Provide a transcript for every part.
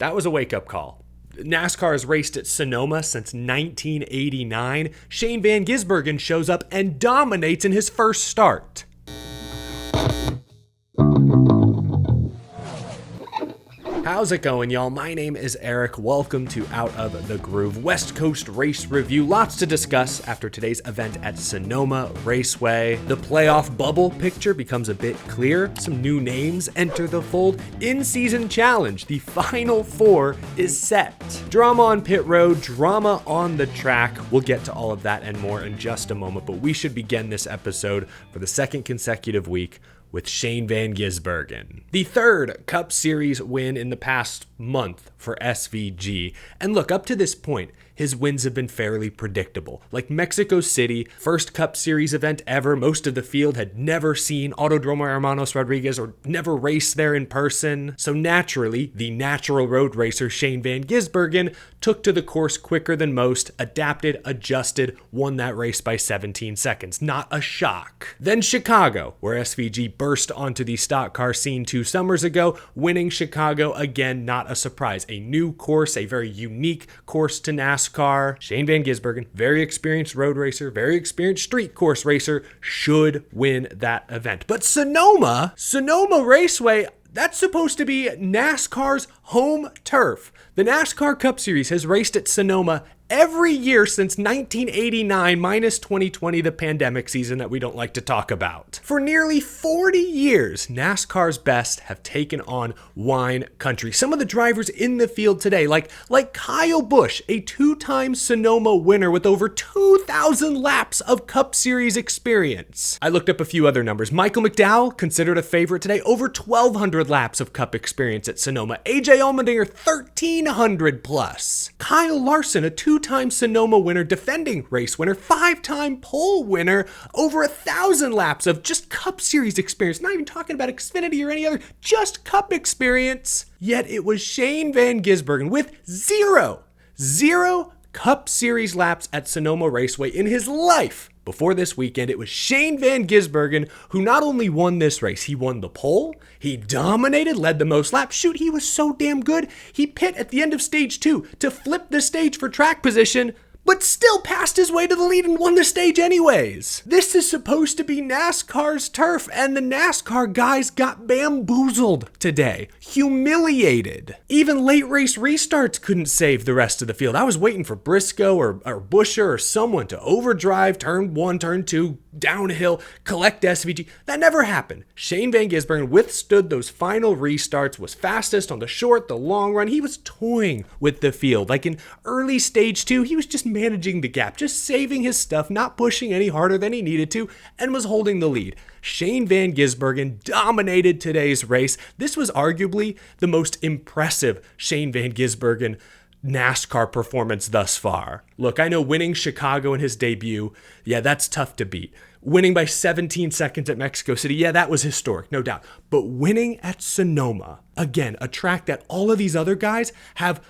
That was a wake-up call. NASCAR has raced at Sonoma since 1989. Shane Van Gisbergen shows up and dominates in his first start. How's it going, y'all? My name is Eric. Welcome to Out of the Groove West Coast Race Review. Lots to discuss after today's event at Sonoma Raceway. The playoff bubble picture becomes a bit clear. Some new names enter the fold. In-season challenge, the Final Four is set. Drama on pit road, drama on the track. We'll get to all of that and more in just a moment, but we should begin this episode for the second consecutive week with Shane Van Gisbergen. The third Cup Series win in the past month for SVG. And look, up to this point, his wins have been fairly predictable. Like Mexico City, first Cup Series event ever. Most of the field had never seen Autodromo Hermanos Rodriguez or never raced there in person. So naturally, the natural road racer Shane Van Gisbergen took to the course quicker than most, adapted, adjusted, won that race by 17 seconds. Not a shock. Then Chicago, where SVG burst onto the stock car scene 2 summers ago, winning Chicago again, not a surprise. A new course, a very unique course to NASCAR. Shane Van Gisbergen, very experienced road racer, very experienced street course racer, should win that event. But Sonoma Raceway, that's supposed to be NASCAR's home turf. The NASCAR Cup Series has raced at Sonoma every year since 1989, minus 2020, the pandemic season that we don't like to talk about. For nearly 40 years, NASCAR's best have taken on wine country. Some of the drivers in the field today, like Kyle Busch, a 2-time Sonoma winner with over 2,000 laps of Cup Series experience. I looked up a few other numbers. Michael McDowell, considered a favorite today, over 1,200 laps of Cup experience at Sonoma. AJ Allmendinger, 1,300 plus. Kyle Larson, a 2-time Sonoma winner, defending race winner, 5-time pole winner, over 1,000 laps of just Cup Series experience. Not even talking about Xfinity or any other, just Cup experience. Yet it was Shane Van Gisbergen with zero Cup Series laps at Sonoma Raceway in his life. Before this weekend, it was Shane Van Gisbergen who not only won this race, he won the pole, he dominated, led the most laps. Shoot, he was so damn good, he pit at the end of stage 2 to flip the stage for track position, but still passed his way to the lead and won the stage anyways. This is supposed to be NASCAR's turf, and the NASCAR guys got bamboozled today. Humiliated. Even late race restarts couldn't save the rest of the field. I was waiting for Briscoe or Buescher or someone to overdrive turn 1, turn 2, downhill, collect SVG. That never happened. Shane Van Gisbergen withstood those final restarts, was fastest on the short, the long run. He was toying with the field. Like in early stage 2, he was just managing the gap, just saving his stuff, not pushing any harder than he needed to, and was holding the lead. Shane Van Gisbergen dominated today's race. This was arguably the most impressive Shane Van Gisbergen NASCAR performance thus far. Look, I know winning Chicago in his debut, yeah, that's tough to beat. Winning by 17 seconds at Mexico City, yeah, that was historic, no doubt. But winning at Sonoma, again, a track that all of these other guys have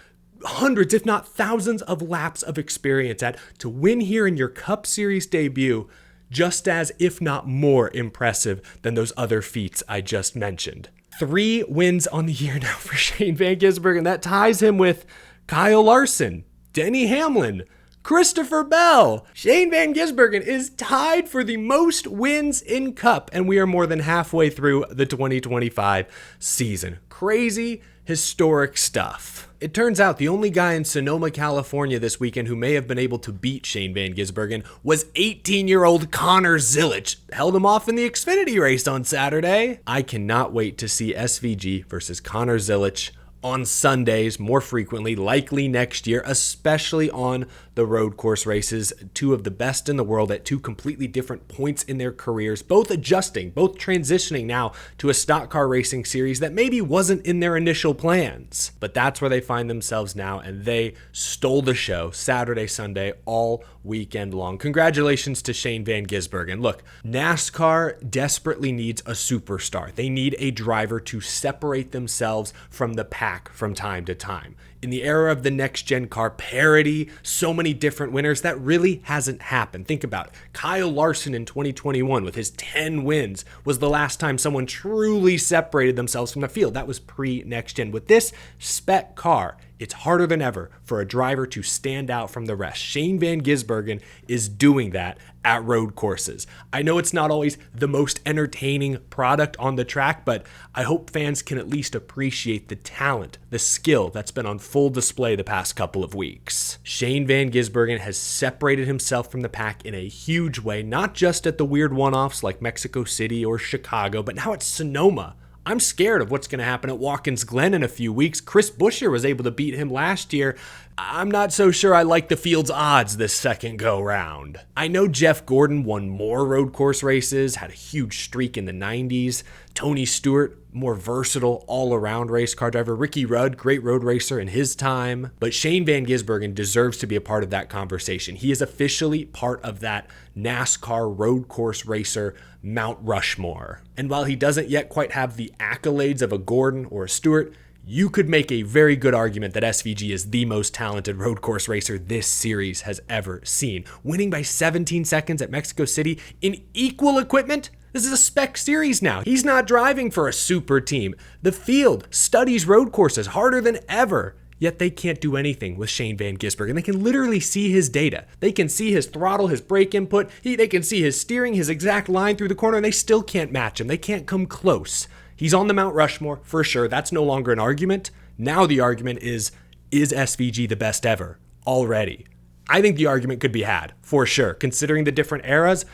hundreds, if not thousands of laps of experience at, to win here in your Cup Series debut, just as, if not more, impressive than those other feats I just mentioned. 3 wins on the year now for Shane Van Gisbergen. That ties him with Kyle Larson, Denny Hamlin, Christopher Bell. Shane Van Gisbergen is tied for the most wins in Cup, and we are more than halfway through the 2025 season. Crazy, historic stuff. It turns out the only guy in Sonoma, California this weekend who may have been able to beat Shane Van Gisbergen was 18-year-old Connor Zilisch. Held him off in the Xfinity race on Saturday. I cannot wait to see SVG versus Connor Zilisch on Sundays more frequently, likely next year, especially on the road course races. 2 of the best in the world at 2 completely different points in their careers, both adjusting, both transitioning now to a stock car racing series that maybe wasn't in their initial plans. But that's where they find themselves now, and they stole the show Saturday, Sunday, all weekend long. Congratulations to Shane Van Gisbergen. Look, NASCAR desperately needs a superstar. They need a driver to separate themselves from the pack from time to time. In the era of the next-gen car parity, so many many different winners. That really hasn't happened. Think about it. Kyle Larson in 2021 with his 10 wins was the last time someone truly separated themselves from the field. That was pre-next gen. With this spec car, it's harder than ever for a driver to stand out from the rest. Shane Van Gisbergen is doing that at road courses. I know it's not always the most entertaining product on the track, but I hope fans can at least appreciate the talent, the skill that's been on full display the past couple of weeks. Shane Van Gisbergen has separated himself from the pack in a huge way, not just at the weird one-offs like Mexico City or Chicago, but now at Sonoma. I'm scared of what's going to happen at Watkins Glen in a few weeks. Chris Buescher was able to beat him last year. I'm not so sure I like the field's odds this second go round. I know Jeff Gordon won more road course races, had a huge streak in the 90s. Tony Stewart, more versatile all-around race car driver. Ricky Rudd, great road racer in his time. But Shane Van Gisbergen deserves to be a part of that conversation. He is officially part of that NASCAR road course racer Mount Rushmore. And while he doesn't yet quite have the accolades of a Gordon or a Stewart, you could make a very good argument that SVG is the most talented road course racer this series has ever seen. Winning by 17 seconds at Mexico City in equal equipment? This is a spec series now. He's not driving for a super team. The field studies road courses harder than ever. Yet they can't do anything with Shane Van Gisbergen. They can literally see his data. They can see his throttle, his brake input. They can see his steering, his exact line through the corner, and they still can't match him. They can't come close. He's on the Mount Rushmore for sure. That's no longer an argument. Now the argument is SVG the best ever already? I think the argument could be had for sure. Considering the different eras,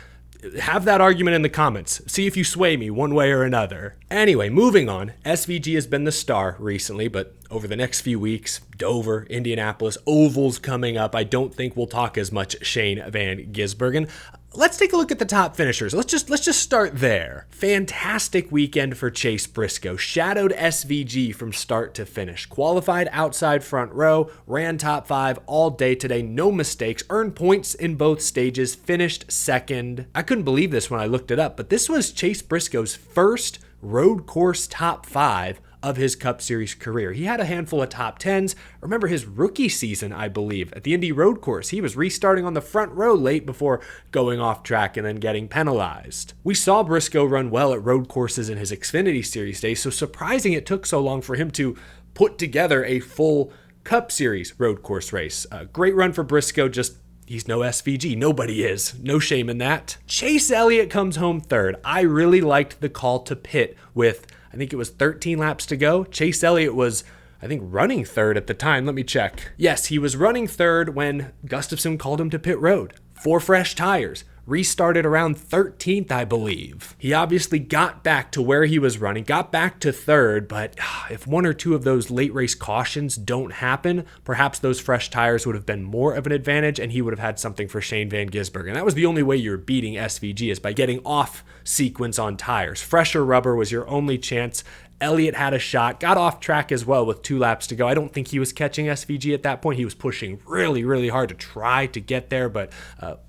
have that argument in the comments. See if you sway me one way or another. Anyway, moving on. SVG has been the star recently, but over the next few weeks, Dover, Indianapolis, ovals coming up. I don't think we'll talk as much Shane Van Gisbergen. Let's take a look at the top finishers. Let's just start there. Fantastic weekend for Chase Briscoe. Shadowed SVG from start to finish. Qualified outside front row, ran top 5 all day today, no mistakes, earned points in both stages, finished second. I couldn't believe this when I looked it up, but this was Chase Briscoe's first road course top 5 of his Cup Series career. He had a handful of top 10s. Remember his rookie season, I believe, at the Indy Road Course. He was restarting on the front row late before going off track and then getting penalized. We saw Briscoe run well at road courses in his Xfinity Series days, so surprising it took so long for him to put together a full Cup Series road course race. Great run for Briscoe, just he's no SVG. Nobody is. No shame in that. Chase Elliott comes home third. I really liked the call to pit with, I think it was 13 laps to go. Chase Elliott was, I think, running third at the time. Let me check. Yes, he was running third when Gustafson called him to pit road. 4 fresh tires. Restarted around 13th, I believe. He obviously got back to where he was running, got back to third, but if 1 or 2 of those late race cautions don't happen, perhaps those fresh tires would have been more of an advantage and he would have had something for Shane Van Gisbergen. That was the only way you were beating SVG, is by getting off sequence on tires. Fresher rubber was your only chance. Elliott had a shot, got off track as well with 2 laps to go. I don't think he was catching SVG at that point. He was pushing really, really hard to try to get there, but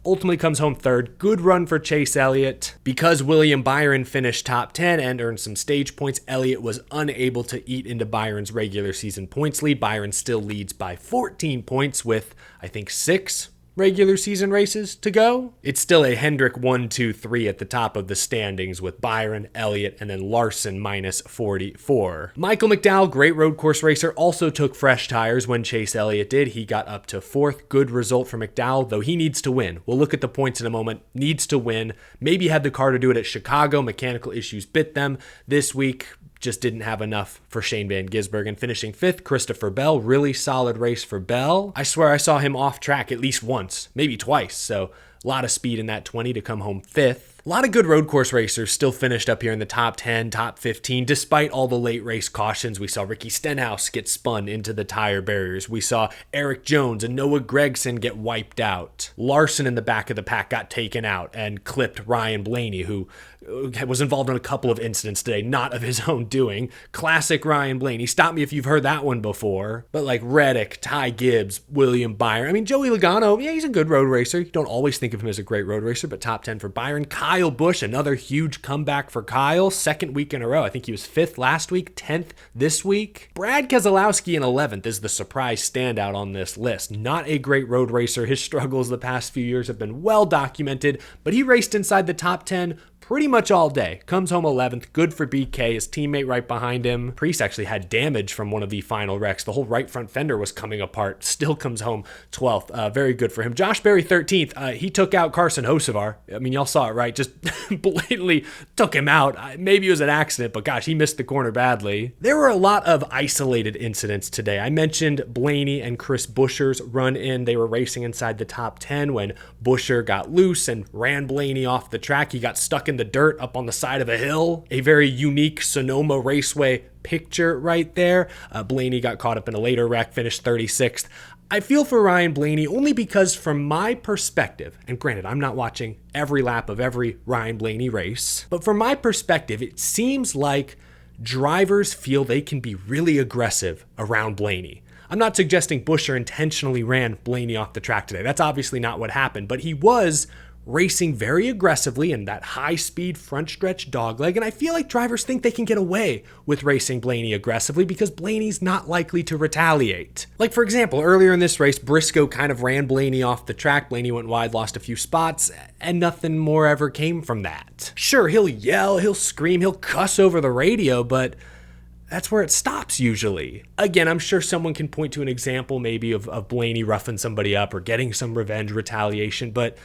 ultimately comes home third. Good run for Chase Elliott. Because William Byron finished top 10 and earned some stage points, Elliott was unable to eat into Byron's regular season points lead. Byron still leads by 14 points with, I think, 6 regular season races to go. It's still a Hendrick 1, 2, 3 at the top of the standings with Byron, Elliott, and then Larson minus 44. Michael McDowell, great road course racer, also took fresh tires when Chase Elliott did. He got up to 4th. Good result for McDowell, though he needs to win. We'll look at the points in a moment. Needs to win. Maybe had the car to do it at Chicago. Mechanical issues bit them. This week, just didn't have enough for Shane Van Gisbergen. Finishing 5th, Christopher Bell. Really solid race for Bell. I swear I saw him off track at least once, maybe twice. So a lot of speed in that 20 to come home 5th. A lot of good road course racers still finished up here in the top 10, top 15, despite all the late race cautions. We saw Ricky Stenhouse get spun into the tire barriers. We saw Eric Jones and Noah Gragson get wiped out. Larson in the back of the pack got taken out and clipped Ryan Blaney, who was involved in a couple of incidents today, not of his own doing. Classic Ryan Blaney. Stop me if you've heard that one before. But like Reddick, Ty Gibbs, William Byron. I mean, Joey Logano, yeah, he's a good road racer. You don't always think of him as a great road racer, but top 10 for Byron. Kyle Busch, another huge comeback for Kyle. Second week in a row. I think he was 5th last week, 10th this week. Brad Keselowski in 11th is the surprise standout on this list. Not a great road racer. His struggles the past few years have been well documented, but he raced inside the top 10 pretty much all day. Comes home 11th. Good for BK. His teammate right behind him. Priest actually had damage from one of the final wrecks. The whole right front fender was coming apart. Still comes home 12th. Very good for him. Josh Berry 13th. He took out Carson Hocevar. I mean, y'all saw it, right? Just blatantly took him out. Maybe it was an accident, but gosh, he missed the corner badly. There were a lot of isolated incidents today. I mentioned Blaney and Chris Buescher's run in. They were racing inside the top 10 when Buescher got loose and ran Blaney off the track. He got stuck in the dirt up on the side of a hill. A very unique Sonoma Raceway picture right there. Blaney got caught up in a later wreck, finished 36th. I feel for Ryan Blaney only because from my perspective, and granted, I'm not watching every lap of every Ryan Blaney race, but from my perspective, it seems like drivers feel they can be really aggressive around Blaney. I'm not suggesting Buescher intentionally ran Blaney off the track today. That's obviously not what happened, but he was racing very aggressively in that high-speed front stretch dogleg, and I feel like drivers think they can get away with racing Blaney aggressively because Blaney's not likely to retaliate. Like, for example, earlier in this race, Briscoe kind of ran Blaney off the track. Blaney went wide, lost a few spots, and nothing more ever came from that. Sure, he'll yell, he'll scream, he'll cuss over the radio, but that's where it stops usually. Again, I'm sure someone can point to an example maybe of Blaney roughing somebody up or getting some revenge retaliation, but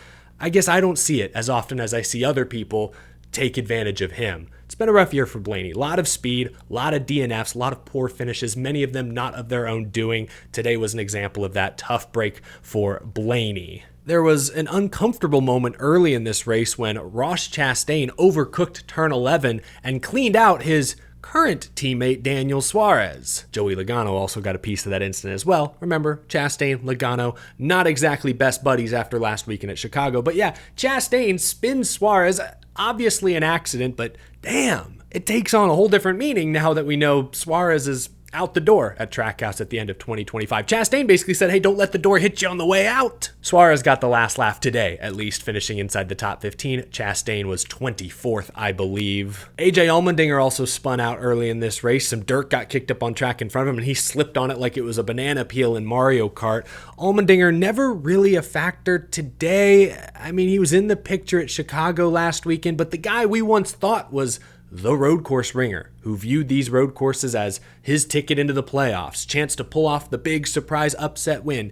I guess I don't see it as often as I see other people take advantage of him. It's been a rough year for Blaney. A lot of speed, a lot of DNFs, a lot of poor finishes, many of them not of their own doing. Today was an example of that. Tough break for Blaney. There was an uncomfortable moment early in this race when Ross Chastain overcooked turn 11 and cleaned out his current teammate Daniel Suarez. Joey Logano also got a piece of that incident as well. Remember, Chastain, Logano, not exactly best buddies after last weekend at Chicago. But yeah, Chastain spins Suarez. Obviously an accident, but damn, it takes on a whole different meaning now that we know Suarez is out the door at Trackhouse at the end of 2025. Chastain basically said, hey, don't let the door hit you on the way out. Suarez got the last laugh today, at least finishing inside the top 15. Chastain was 24th, I believe. AJ Allmendinger also spun out early in this race. Some dirt got kicked up on track in front of him, and he slipped on it like it was a banana peel in Mario Kart. Allmendinger never really a factor today. I mean, he was in the picture at Chicago last weekend, but the guy we once thought was the road course ringer, who viewed these road courses as his ticket into the playoffs, chance to pull off the big surprise upset win.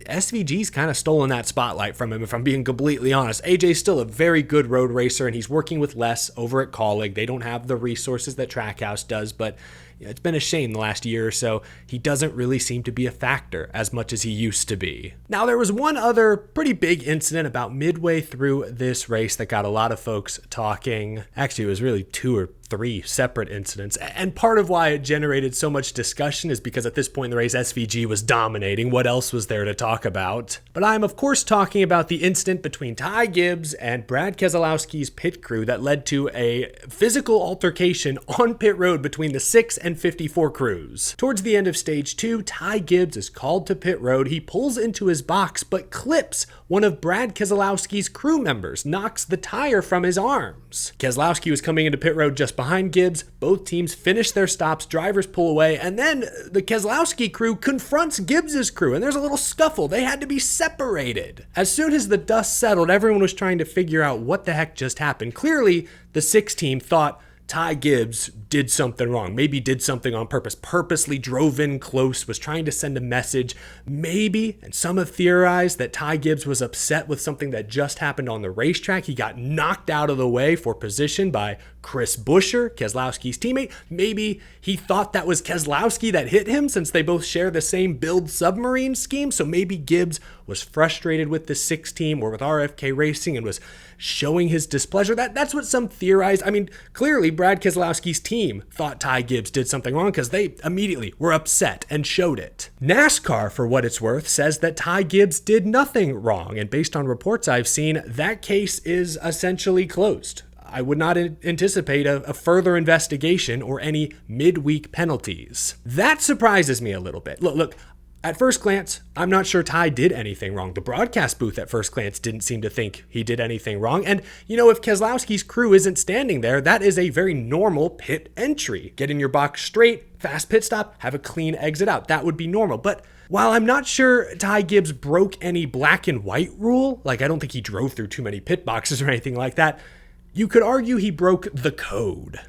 SVG's kind of stolen that spotlight from him, if I'm being completely honest. AJ's still a very good road racer, and he's working with less over at Colleague. They don't have the resources that Trackhouse does, but it's been a shame the last year or so. He doesn't really seem to be a factor as much as he used to be. Now, there was one other pretty big incident about midway through this race that got a lot of folks talking. Actually, it was really 2 or 3 separate incidents. And part of why it generated so much discussion is because at this point in the race, SVG was dominating. What else was there to talk about? But I'm, of course, talking about the incident between Ty Gibbs and Brad Keselowski's pit crew that led to a physical altercation on pit road between the 6 and 54 crews. Towards the end of stage 2, Ty Gibbs is called to pit road. He pulls into his box, but clips one of Brad Keselowski's crew members, knocks the tire from his arms. Keselowski was coming into pit road just behind Gibbs. Both teams finish their stops, drivers pull away, and then the Keselowski crew confronts Gibbs's crew, and there's a little scuffle. They had to be separated. As soon as the dust settled, everyone was trying to figure out what the heck just happened. Clearly, the 6 team thought Ty Gibbs did something wrong, maybe did something on purpose, purposely drove in close, was trying to send a message. Maybe, and some have theorized that Ty Gibbs was upset with something that just happened on the racetrack. He got knocked out of the way for position by Chris Buescher, Keselowski's teammate. Maybe he thought that was Keselowski that hit him since they both share the same build submarine scheme. So maybe Gibbs was frustrated with the 6 team or with RFK Racing and was showing his displeasure. That's what some theorize. I mean, clearly Brad Keselowski's team thought Ty Gibbs did something wrong because they immediately were upset and showed it. NASCAR, for what it's worth, says that Ty Gibbs did nothing wrong. And based on reports I've seen, that case is essentially closed. I would not anticipate a further investigation or any midweek penalties. That surprises me a little bit. Look, At first glance, I'm not sure Ty did anything wrong. The broadcast booth at first glance didn't seem to think he did anything wrong. And, if Keselowski's crew isn't standing there, that is a very normal pit entry. Get in your box straight, fast pit stop, have a clean exit out. That would be normal. But while I'm not sure Ty Gibbs broke any black and white rule, like I don't think he drove through too many pit boxes or anything like that, you could argue he broke the code.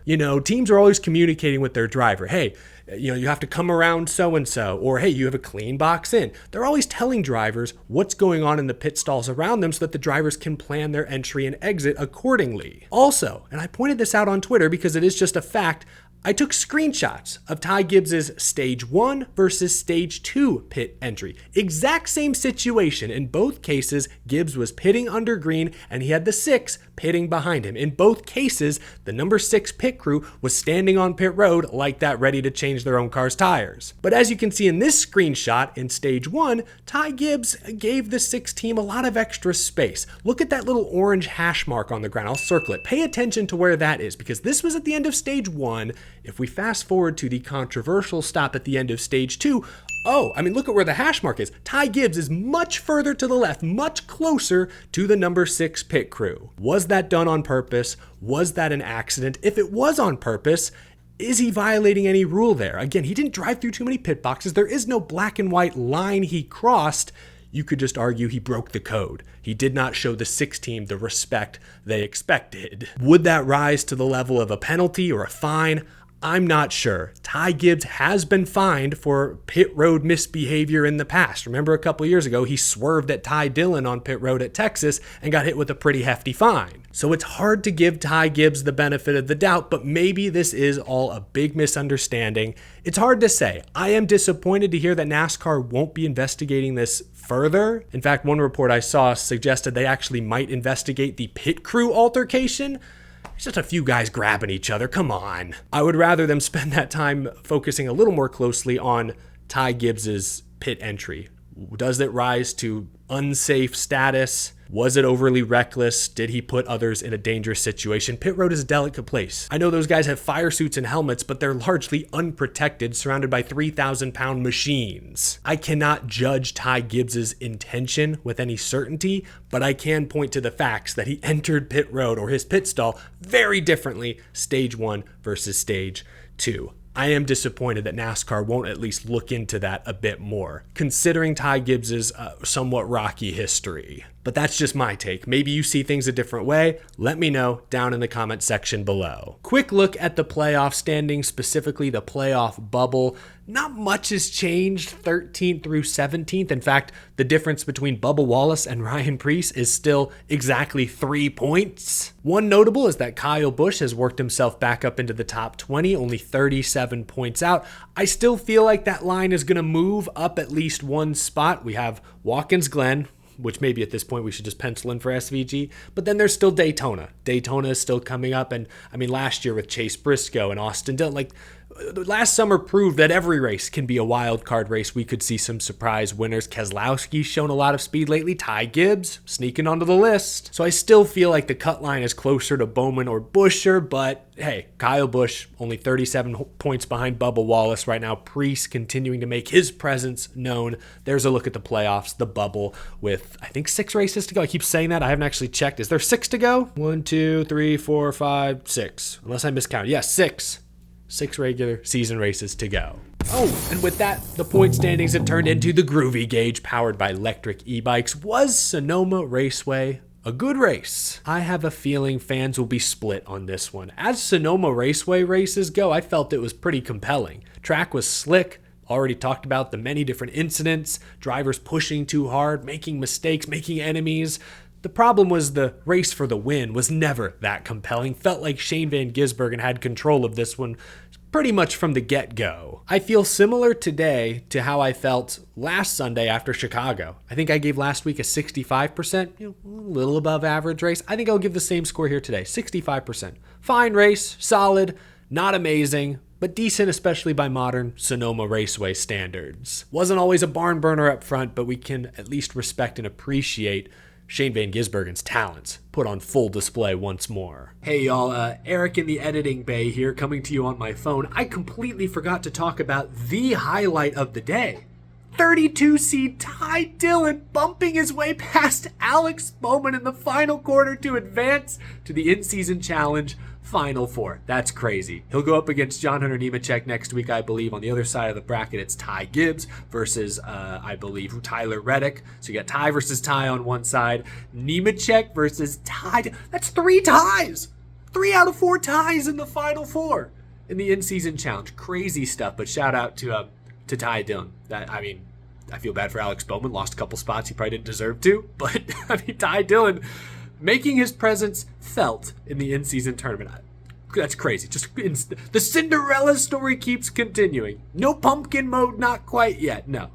Teams are always communicating with their driver. Hey, you have to come around so-and-so, or hey, you have a clean box in. They're always telling drivers what's going on in the pit stalls around them so that the drivers can plan their entry and exit accordingly. Also, and I pointed this out on Twitter because it is just a fact, I took screenshots of Ty Gibbs's stage 1 versus stage 2 pit entry. Exact same situation. In both cases, Gibbs was pitting under green and he had the 6 pitting behind him. In both cases, the number 6 pit crew was standing on pit road like that, ready to change their own car's tires. But as you can see in this screenshot, in stage 1, Ty Gibbs gave the 6 team a lot of extra space. Look at that little orange hash mark on the ground. I'll circle it. Pay attention to where that is because this was at the end of stage 1. If we fast forward to the controversial stop at the end of stage 2, look at where the hash mark is. Ty Gibbs is much further to the left, much closer to the number 6 pit crew. Was that done on purpose? Was that an accident? If it was on purpose, is he violating any rule there? Again, he didn't drive through too many pit boxes. There is no black and white line he crossed. You could just argue he broke the code. He did not show the 6 team the respect they expected. Would that rise to the level of a penalty or a fine? I'm not sure. Ty Gibbs has been fined for pit road misbehavior in the past. Remember a couple years ago, he swerved at Dillon on pit road at Texas and got hit with a pretty hefty fine. So it's hard to give Ty Gibbs the benefit of the doubt, but maybe this is all a big misunderstanding. It's hard to say. I am disappointed to hear that NASCAR won't be investigating this further. In fact, one report I saw suggested they actually might investigate the pit crew altercation. It's just a few guys grabbing each other. Come on. I would rather them spend that time focusing a little more closely on Ty Gibbs's pit entry. Does it rise to unsafe status? Was it overly reckless? Did he put others in a dangerous situation? Pit road is a delicate place. I know those guys have fire suits and helmets, but they're largely unprotected, surrounded by 3,000-pound machines. I cannot judge Ty Gibbs's intention with any certainty, but I can point to the facts that he entered pit road or his pit stall very differently, stage 1 versus stage 2. I am disappointed that NASCAR won't at least look into that a bit more, considering Ty Gibbs's somewhat rocky history. But that's just my take. Maybe you see things a different way. Let me know down in the comment section below. Quick look at the playoff standings, specifically the playoff bubble. Not much has changed 13th through 17th. In fact, the difference between Bubba Wallace and Ryan Preece is still exactly 3 points. One notable is that Kyle Busch has worked himself back up into the top 20, only 37 points out. I still feel like that line is going to move up at least one spot. We have Watkins Glen, which maybe at this point we should just pencil in for SVG. But then there's still Daytona. Daytona is still coming up. And last year with Chase Briscoe and Austin Dillon, last summer proved that every race can be a wild card race. We could see some surprise winners. Keselowski's shown a lot of speed lately. Ty Gibbs sneaking onto the list. So I still feel like the cut line is closer to Bowman or Buescher, but hey, Kyle Busch only 37 points behind Bubba Wallace right now. Preece continuing to make his presence known. There's a look at the playoffs, the bubble, with I think 6 races to go. I keep saying that. I haven't actually checked. Is there 6 to go? 1, 2, 3, 4, 5, 6. Unless I miscounted. Yes, 6. 6 regular season races to go. Oh, and with that, the point standings have turned into the Groovy Gauge, powered by electric e-bikes. Was Sonoma Raceway a good race? I have a feeling fans will be split on this one. As Sonoma Raceway races go, I felt it was pretty compelling. Track was slick. Already talked about the many different incidents, drivers pushing too hard, making mistakes, making enemies. The problem was the race for the win was never that compelling. Felt like Shane Van Gisbergen had control of this one pretty much from the get-go. I feel similar today to how I felt last Sunday after Chicago. I think I gave last week a 65%, a little above average race. I think I'll give the same score here today, 65%. Fine race, solid, not amazing, but decent, especially by modern Sonoma Raceway standards. Wasn't always a barn burner up front, but we can at least respect and appreciate Shane Van Gisbergen's talents put on full display once more. Hey y'all, Eric in the editing bay here, coming to you on my phone. I completely forgot to talk about the highlight of the day. 32 seed Ty Dillon bumping his way past Alex Bowman in the final quarter to advance to the in-season challenge Final Four. That's crazy. He'll go up against John Hunter Nemechek next week, I believe. On the other side of the bracket, it's Ty Gibbs versus, I believe, Tyler Reddick. So you got Ty versus Ty on one side. Nemechek versus Ty. That's 3 ties. 3 out of 4 ties in the Final Four in the in-season challenge. Crazy stuff, but shout out to Ty Dillon. I feel bad for Alex Bowman. Lost a couple spots he probably didn't deserve to. But, Ty Dillon making his presence felt in the in-season tournament. That's crazy. Just the Cinderella story keeps continuing. No pumpkin mode, not quite yet. No.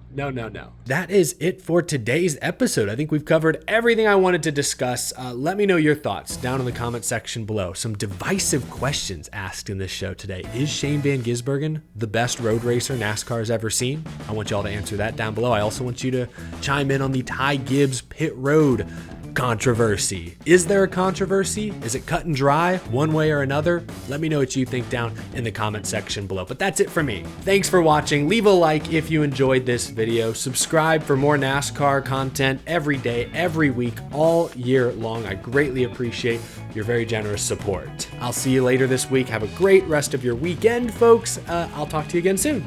That is it for today's episode. I think we've covered everything I wanted to discuss. Let me know your thoughts down in the comment section below. Some divisive questions asked in this show today. Is Shane Van Gisbergen the best road racer NASCAR has ever seen? I want y'all to answer that down below. I also want you to chime in on the Ty Gibbs pit road controversy. Is there a controversy? Is it cut and dry one way or another? Let me know what you think down in the comment section below. But that's it for me. Thanks for watching. Leave a like if you enjoyed this video. Subscribe for more NASCAR content every day, every week, all year long. I greatly appreciate your very generous support. I'll see you later this week. Have a great rest of your weekend, folks. I'll talk to you again soon.